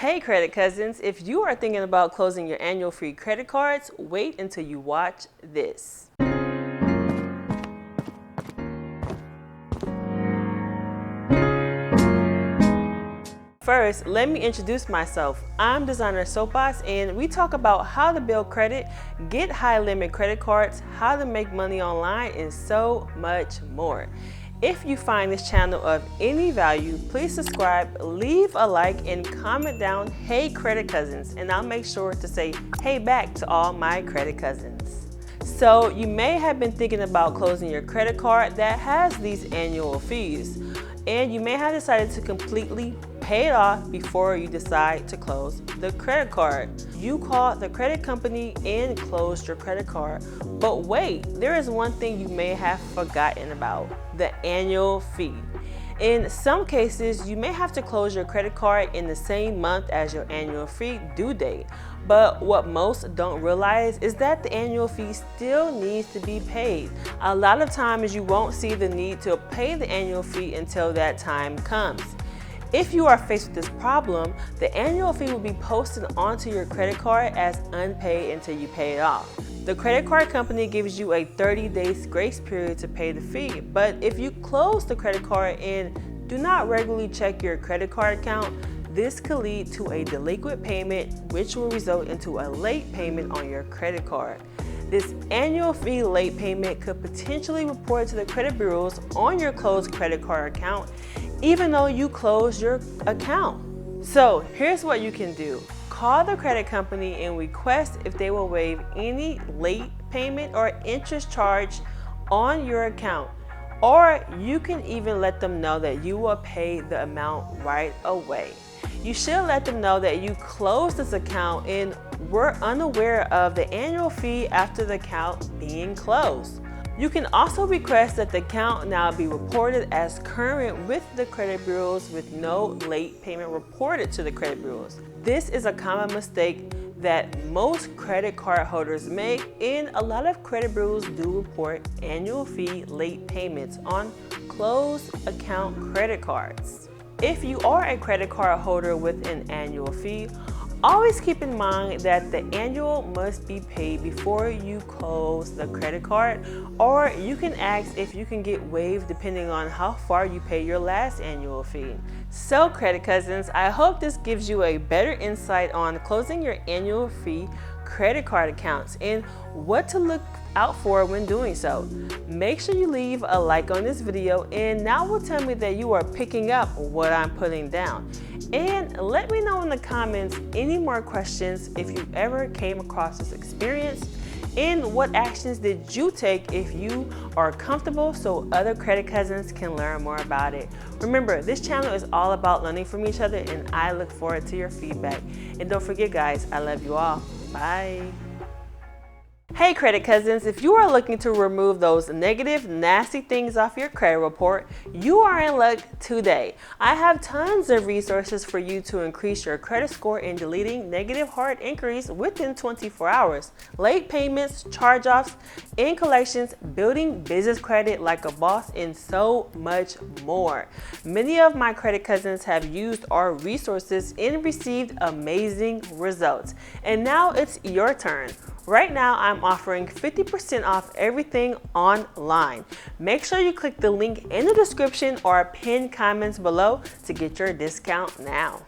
Hey credit cousins, if you are thinking about closing your annual free credit cards, wait until you watch this. First, let me introduce myself. I'm designer Soapbox, and we talk about how to build credit, get high limit credit cards, how to make money online, and so much more. If you find this channel of any value, please subscribe, leave a like, and comment down, hey credit cousins, and I'll make sure to say hey back to all my credit cousins. So you may have been thinking about closing your credit card that has these annual fees, and you may have decided to completely pay it off before you decide to close the credit card. You called the credit company and closed your credit card. But wait, there is one thing you may have forgotten about: the annual fee. In some cases, you may have to close your credit card in the same month as your annual fee due date. But what most don't realize is that the annual fee still needs to be paid. A lot of times you won't see the need to pay the annual fee until that time comes. If you are faced with this problem, the annual fee will be posted onto your credit card as unpaid until you pay it off. The credit card company gives you a 30-day grace period to pay the fee, but if you close the credit card and do not regularly check your credit card account, this could lead to a delinquent payment, which will result into a late payment on your credit card. This annual fee late payment could potentially report to the credit bureaus on your closed credit card account, even though you closed your account. So here's what you can do. Call the credit company and request if they will waive any late payment or interest charge on your account. Or you can even let them know that you will pay the amount right away. You should let them know that you closed this account and were unaware of the annual fee after the account being closed. You can also request that the account now be reported as current with the credit bureaus with no late payment reported to the credit bureaus. This is a common mistake that most credit card holders make, and a lot of credit bureaus do report annual fee late payments on closed account credit cards. If you are a credit card holder with an annual fee, always keep in mind that the annual must be paid before you close the credit card, or you can ask if you can get waived depending on how far you pay your last annual fee. So credit cousins, I hope this gives you a better insight on closing your annual fee credit card accounts and what to look out for when doing so. Make sure you leave a like on this video, and now will tell me that you are picking up what I'm putting down. And let me know in the comments any more questions if you ever came across this experience, and what actions did you take if you are comfortable, so other credit cousins can learn more about it. Remember, this channel is all about learning from each other, and I look forward to your feedback. And don't forget guys, I love you all. Bye. Hey credit cousins, if you are looking to remove those negative, nasty things off your credit report, you are in luck today. I have tons of resources for you to increase your credit score in deleting negative hard inquiries within 24 hours, late payments, charge-offs, and collections, building business credit like a boss, and so much more. Many of my credit cousins have used our resources and received amazing results. And now it's your turn. Right now, I'm offering 50% off everything online. Make sure you click the link in the description or pinned comments below to get your discount now.